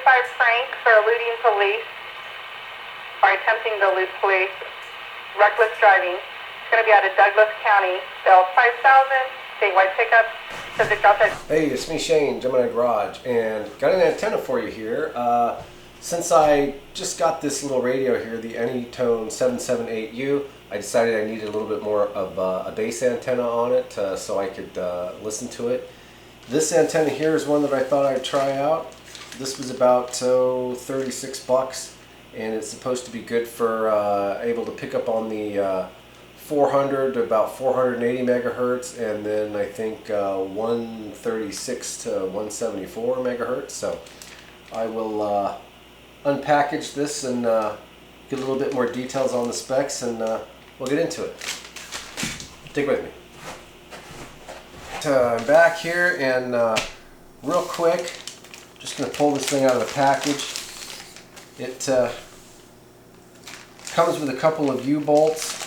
franc for eluding police or attempting to elude police, reckless driving. It's going to be out of Douglas County. Bill 5,000, statewide pickup, subject outside. Hey, it's me, Shane, Gemini Garage, and got an antenna for you here. Since I just got this little radio here, the AnyTone 778U, I decided I needed a little bit more of a base antenna on it so I could listen to it. This antenna here is one that I thought I'd try out. This was about 36 bucks, and it's supposed to be good for able to pick up on the 400 to about 480 megahertz, and then I think 136 to 174 megahertz. So I will unpackage this and get a little bit more details on the specs, and we'll get into it. Stick with me. I'm back here, and real quick, just going to pull this thing out of the package. It comes with a couple of U-bolts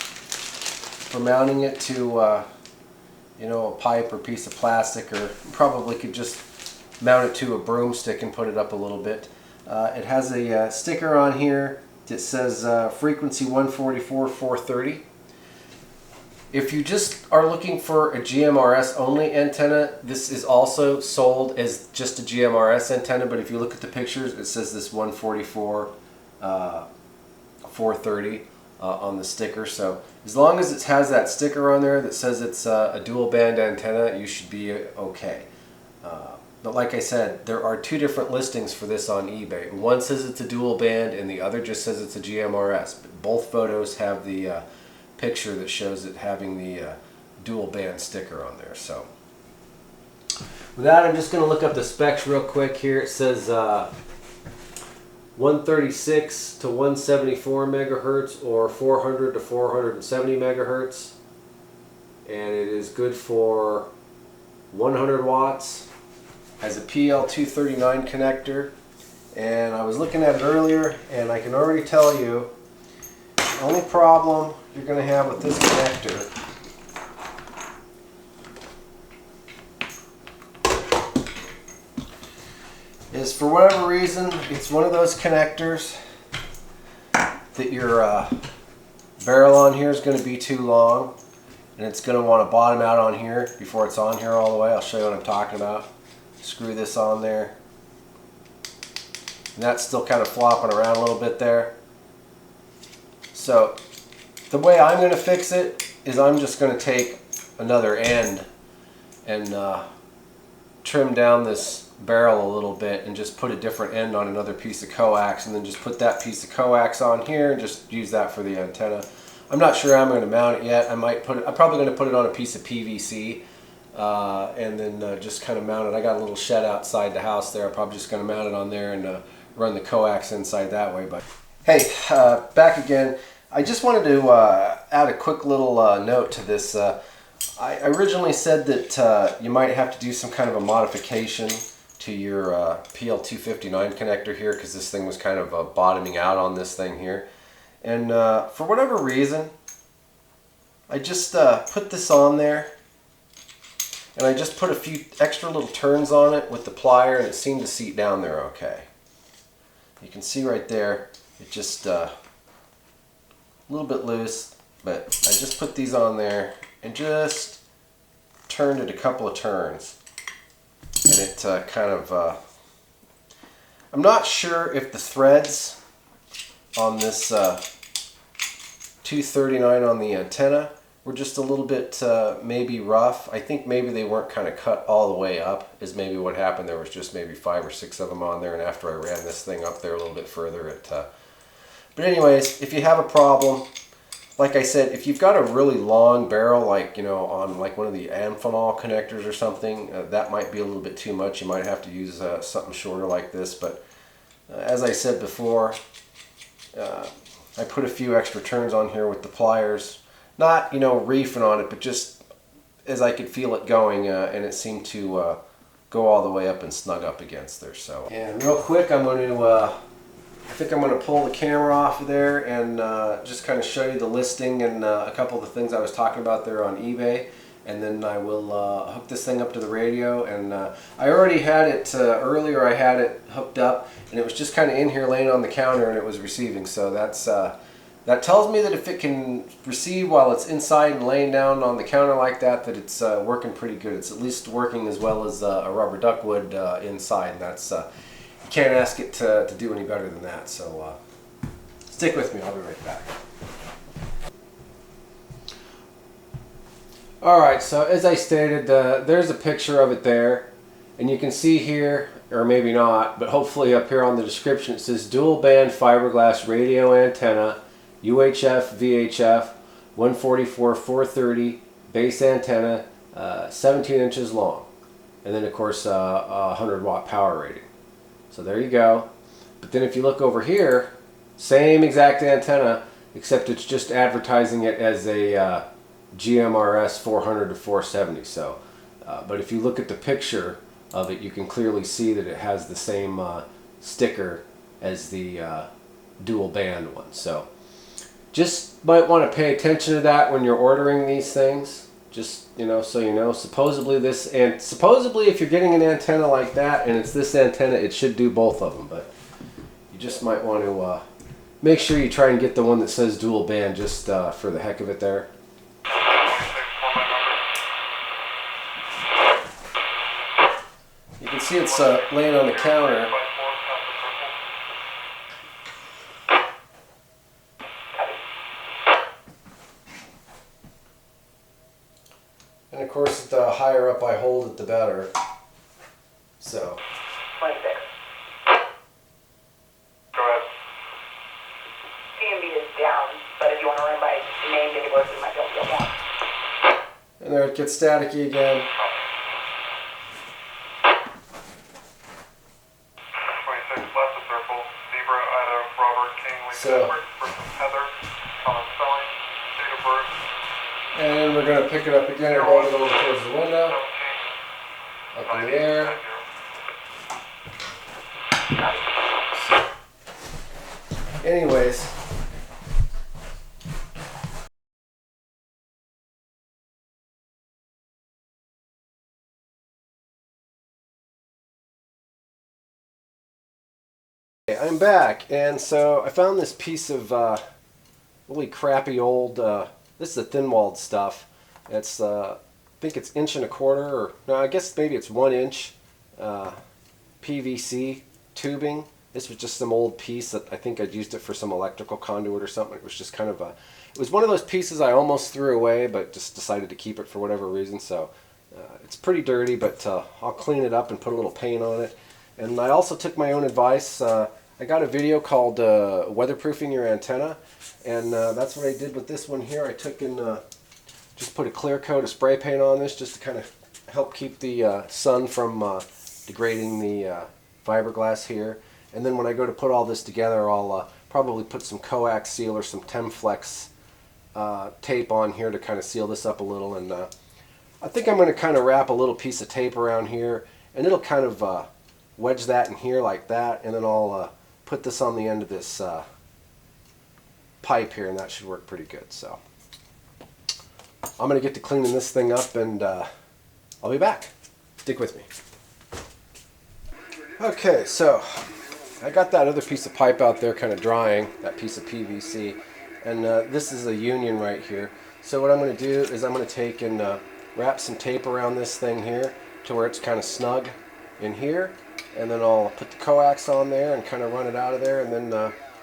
for mounting it to you know, a pipe or piece of plastic, or probably could just mount it to a broomstick and put it up a little bit. It has a sticker on here that says frequency 144 430. If you just are looking for a GMRS only antenna, this is also sold as just a GMRS antenna, but if you look at the pictures, it says this 144 430 on the sticker. So as long as it has that sticker on there that says it's a dual band antenna, you should be okay. But like I said, there are two different listings for this on eBay. One says it's a dual band and the other just says it's a GMRS. But both photos have the picture that shows it having the dual band sticker on there. So with that, I'm just going to look up the specs real quick here. It says 136 to 174 megahertz or 400 to 470 megahertz, and it is good for 100 watts. Has a PL239 connector, and I was looking at it earlier, and I can already tell you the only problem you're going to have with this connector is, for whatever reason, it's one of those connectors that your barrel on here is going to be too long, and it's going to want to bottom out on here before it's on here all the way. I'll show you what I'm talking about. Screw this on there, and that's still kind of flopping around a little bit there. So the way I'm going to fix it is I'm just going to take another end and trim down this barrel a little bit and just put a different end on another piece of coax, and then just put that piece of coax on here and just use that for the antenna. I'm not sure how I'm going to mount it yet. I'm probably going to put it on a piece of PVC and then just kind of mount it. I got a little shed outside the house there. I'm probably just going to mount it on there and run the coax inside that way. But hey, back again. I just wanted to add a quick little note to this. I originally said that you might have to do some kind of a modification to your PL259 connector here, because this thing was kind of bottoming out on this thing here. And for whatever reason, I just put this on there, and I just put a few extra little turns on it with the plier, and it seemed to seat down there okay. You can see right there, it just a little bit loose, but I just put these on there and just turned it a couple of turns, and it kind of I'm not sure if the threads on this 239 on the antenna were just a little bit maybe rough. I think maybe they weren't kind of cut all the way up, is maybe what happened. There was just maybe 5 or 6 of them on there, and after I ran this thing up there a little bit further, it but anyways, if you have a problem, like I said, if you've got a really long barrel, like, you know, on like one of the Amphenol connectors or something, that might be a little bit too much. You might have to use something shorter like this. But as I said before, I put a few extra turns on here with the pliers. Not, you know, reefing on it, but just as I could feel it going, and it seemed to go all the way up and snug up against there. So, and real quick, I'm going to I think I'm going to pull the camera off of there and just kind of show you the listing and a couple of the things I was talking about there on eBay. and then I will hook this thing up to the radio. And I already had it earlier. I had it hooked up, and it was just kind of in here laying on the counter, and it was receiving. So that tells me that if it can receive while it's inside and laying down on the counter like that, that it's working pretty good. It's at least working as well as a rubber duckwood inside, and that's you can't ask it to do any better than that. So stick with me. I'll be right back. Alright, so as I stated, there's a picture of it there, and you can see here, or maybe not, but hopefully up here on the description it says dual band fiberglass radio antenna, UHF VHF, 144/430 base antenna, 17 inches long, and then of course a 100 watt power rating. So there you go. But then if you look over here, same exact antenna, except it's just advertising it as a GMRS 400 to 470. So, but if you look at the picture of it, you can clearly see that it has the same sticker as the dual band one. So, just might want to pay attention to that when you're ordering these things. Just so you know. Supposedly if you're getting an antenna like that and it's this antenna, it should do both of them. But you just might want to make sure you try and get the one that says dual band, just for the heck of it there. You can see it's laying on the counter. And of course, the higher up I hold it, the better. So. 26. Go ahead. CMB is down, but if you want to run by name, then it goes through my build one. And there it gets staticky again. 26 left of circle. Zebra, Ida, Robert, King, Lee, So. Edward, versus Heather, Colin Spelling, date of birth, And we're going to pick it up again and hold it over towards the window. 17, Up in the air. Anyways. I'm back, and so I found this piece of really crappy old, this is a thin-walled stuff. It's, I think it's 1.25 inches, or no, I guess maybe it's 1 inch PVC tubing. This was just some old piece that I think I'd used it for some electrical conduit or something. It was just kind of a, it was one of those pieces I almost threw away, but just decided to keep it for whatever reason. So it's pretty dirty, but I'll clean it up and put a little paint on it. And I also took my own advice. I got a video called Weatherproofing Your Antenna, and that's what I did with this one here. I took and just put a clear coat of spray paint on this just to kind of help keep the sun from degrading the fiberglass here. And then when I go to put all this together, I'll probably put some coax seal or some Temflex tape on here to kind of seal this up a little. And I think I'm going to kind of wrap a little piece of tape around here, and it'll kind of wedge that in here like that, and then I'll put this on the end of this pipe here, and that should work pretty good. So I'm going to get to cleaning this thing up, and I'll be back. Stick with me. Okay, so I got that other piece of pipe out there kind of drying, that piece of PVC, and this is a union right here. So what I'm going to do is I'm going to take and wrap some tape around this thing here to where it's kind of snug in here, and then I'll put the coax on there and kind of run it out of there, and then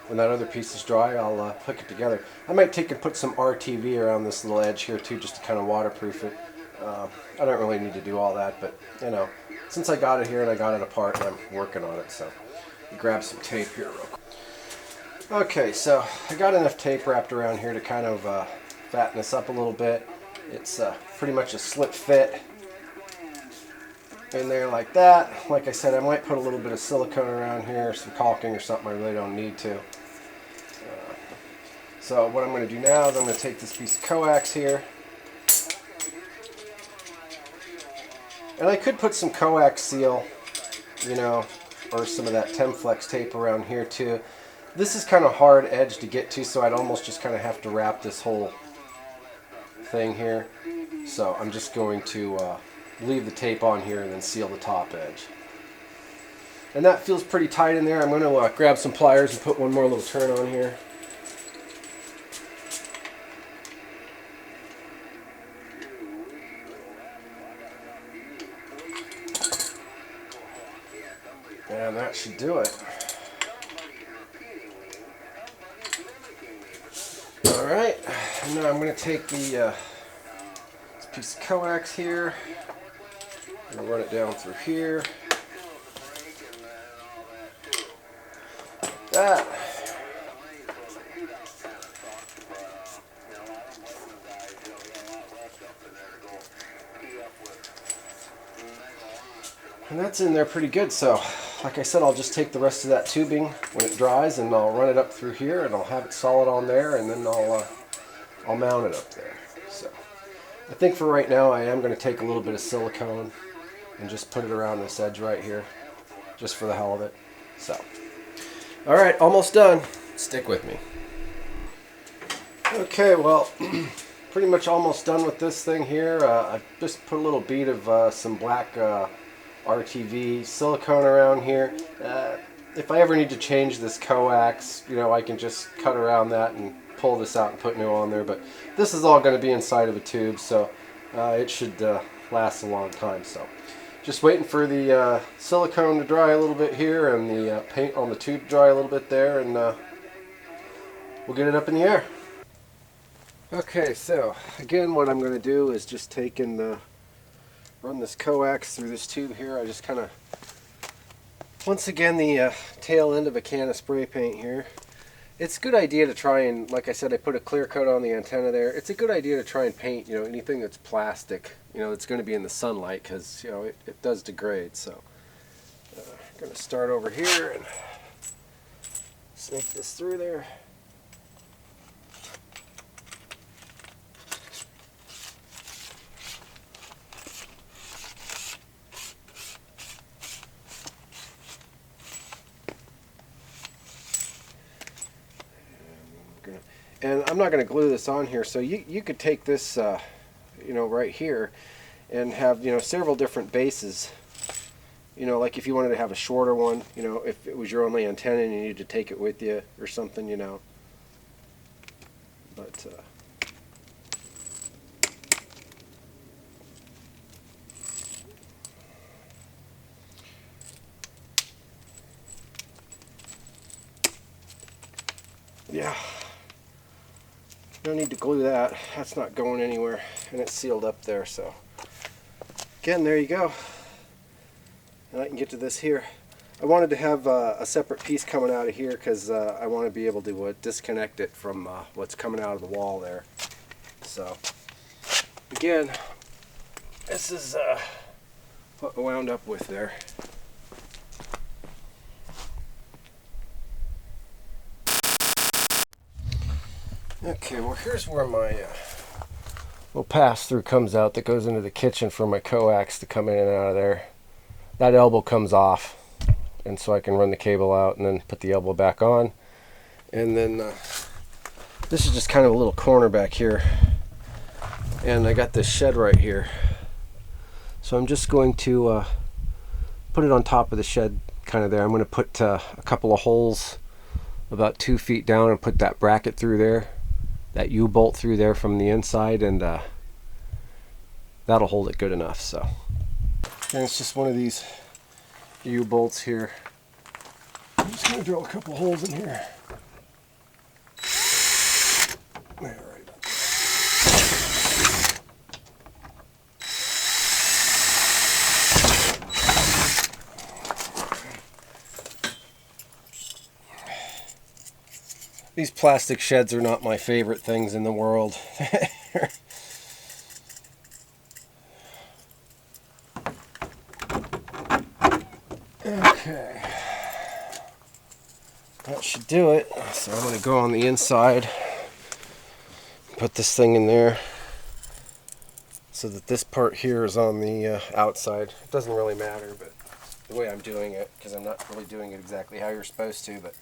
when that other piece is dry, I'll hook it together. I might take and put some RTV around this little edge here too, just to kind of waterproof it. I don't really need to do all that, but you know, since I got it here and I got it apart and I'm working on it, so grab some tape here real quick. Okay, so I got enough tape wrapped around here to kind of fatten this up a little bit. It's pretty much a slip fit in there like that. Like I said, I might put a little bit of silicone around here, some caulking or something. I really don't need to. So what I'm going to do now is I'm going to take this piece of coax here, and I could put some coax seal, you know, or some of that Temflex tape around here too. This is kind of hard edge to get to, so I'd almost just kind of have to wrap this whole thing here. So I'm just going to leave the tape on here and then seal the top edge. And that feels pretty tight in there. I'm going to grab some pliers and put one more little turn on here. And that should do it. Alright, and now I'm going to take the this piece of coax here and run it down through here. That. And that's in there pretty good, so like I said, I'll just take the rest of that tubing when it dries and I'll run it up through here and I'll have it solid on there, and then I'll mount it up there. So I think for right now I am going to take a little bit of silicone and just put it around this edge right here, just for the hell of it. So, alright, almost done. Stick with me. Okay, well, pretty much almost done with this thing here. I just put a little bead of some black RTV silicone around here. If I ever need to change this coax, you know, I can just cut around that and pull this out and put new on there. But this is all going to be inside of a tube, so it should last a long time. So just waiting for the silicone to dry a little bit here and the paint on the tube to dry a little bit there, and we'll get it up in the air. Okay, so again what I'm going to do is just take and run this coax through this tube here. I just kind of, once again, the tail end of a can of spray paint here. It's a good idea to try and, like I said, I put a clear coat on the antenna there. It's a good idea to try and paint, you know, anything that's plastic, you know, that's going to be in the sunlight, because, you know, it does degrade. So I'm going to start over here and snake this through there. And I'm not going to glue this on here, so you could take this, you know, right here and have, you know, several different bases. You know, like if you wanted to have a shorter one, you know, if it was your only antenna and you needed to take it with you or something, you know. But yeah. No need to glue that. That's not going anywhere, and it's sealed up there. So again, there you go. And I can get to this here. I wanted to have a separate piece coming out of here because I want to be able to disconnect it from what's coming out of the wall there. So again, this is what I wound up with there. Okay, well here's where my little pass-through comes out that goes into the kitchen for my coax to come in and out of there. That elbow comes off, and so I can run the cable out and then put the elbow back on. And then this is just kind of a little corner back here. And I got this shed right here. So I'm just going to put it on top of the shed kind of there. I'm going to put a couple of holes about 2 feet down and put that bracket through there. That U-bolt through there from the inside, and that'll hold it good enough. So, and it's just one of these U-bolts here. I'm just going to drill a couple holes in here. There, right about there. These plastic sheds are not my favorite things in the world. Okay. That should do it. So I'm going to go on the inside, put this thing in there so that this part here is on the outside. It doesn't really matter, but the way I'm doing it, because I'm not really doing it exactly how you're supposed to, but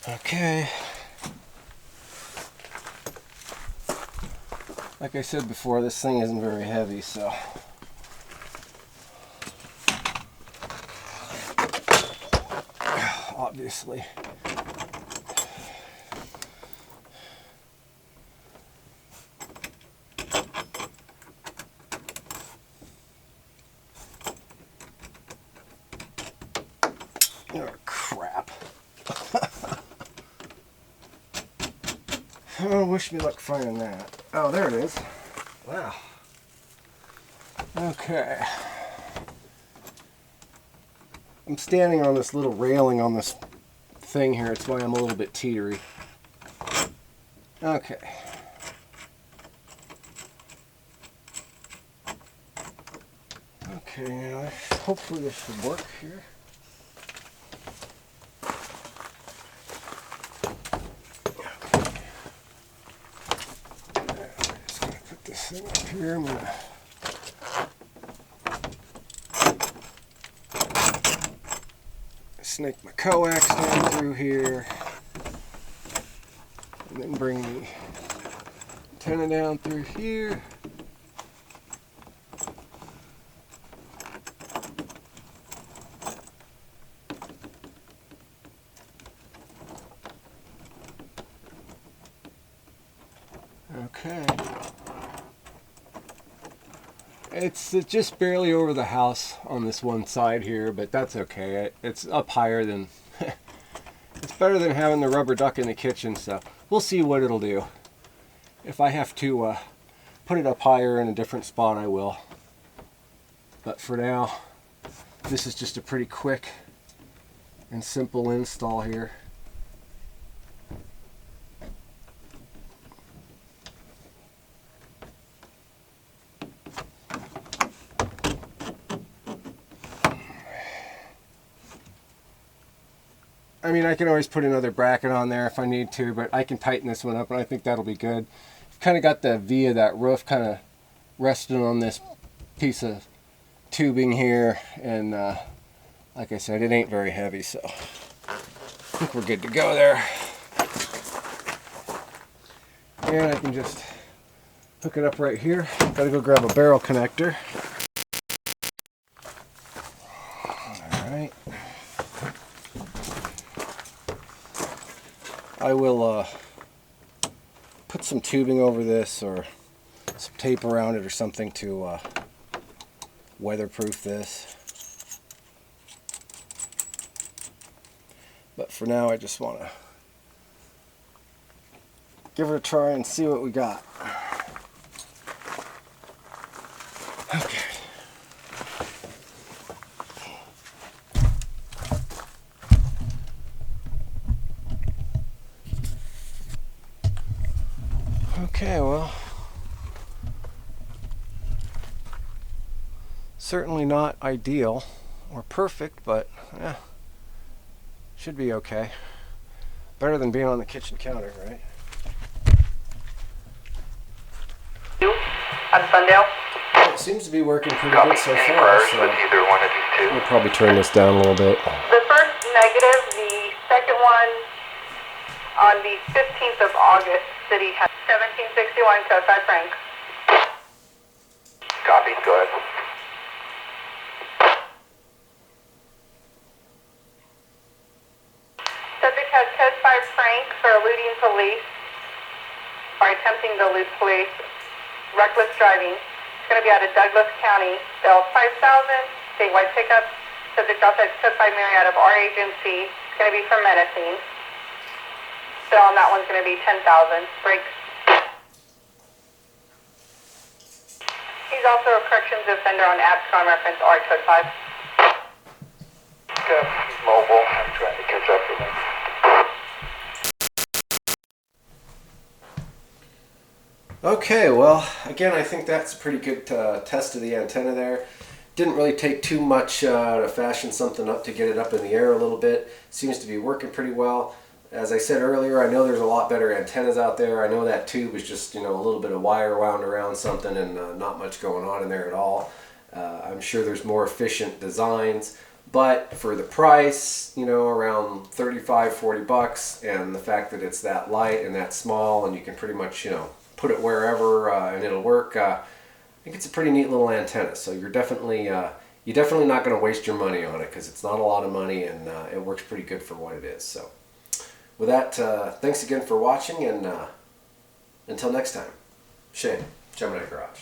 Okay. Like I said before, this thing isn't very heavy, so. Obviously. Oh, crap. Oh, wish me luck finding that. Oh, there it is. Wow. Okay. I'm standing on this little railing on this thing here. It's why I'm a little bit teetery. Okay. Okay, now hopefully this should work here. Just gonna put this thing up here. I'm gonna snake my coax down through here, and then bring the antenna down through here. Okay. It's just barely over the house on this one side here, but that's okay. It's up higher than... It's better than having the rubber duck in the kitchen, so we'll see what it'll do. If I have to put it up higher in a different spot, I will. But for now, this is just a pretty quick and simple install here. I mean, I can always put another bracket on there if I need to, but I can tighten this one up, and I think that'll be good. Kind of got the V of that roof kind of resting on this piece of tubing here, and like I said, it ain't very heavy, so I think we're good to go there. And I can just hook it up right here. Gotta go grab a barrel connector. Alright. I will put some tubing over this or some tape around it or something to weatherproof this. But for now, I just want to give it a try and see what we got. Okay. Okay, well, certainly not ideal or perfect, but yeah, should be okay. Better than being on the kitchen counter, right? On Sundale. Well, it seems to be working pretty Copy good so far, G.M.R.S. so with either one of these two. we'll probably turn this down a little bit. The first negative, the second one on the 15th of August, City has 1761 code 5 Frank. Copy, go ahead. Subject has code 5 Frank for eluding police or attempting to elude police, reckless driving. It's going to be out of Douglas County. Bill 5,000, statewide pickup. Subject also has code 5 Mary out of our agency. It's going to be for menacing. Bill on that one's going to be 10,000. Break. He's also a corrections offender on ABSCON reference R code 5. Okay, he's mobile. I'm trying to catch up with him. Okay, well, again, I think that's a pretty good test of the antenna there. Didn't really take too much to fashion something up to get it up in the air a little bit. Seems to be working pretty well. As I said earlier, I know there's a lot better antennas out there. I know that tube is just, you know, a little bit of wire wound around something and not much going on in there at all. I'm sure there's more efficient designs, But for the price, you know, around 35, 40 bucks, and the fact that it's that light and that small, and you can pretty much, you know, put it wherever and it'll work, I think it's a pretty neat little antenna. So you're definitely not going to waste your money on it, because it's not a lot of money, and it works pretty good for what it is. So with that, thanks again for watching, and until next time, Shane, Gemini Garage.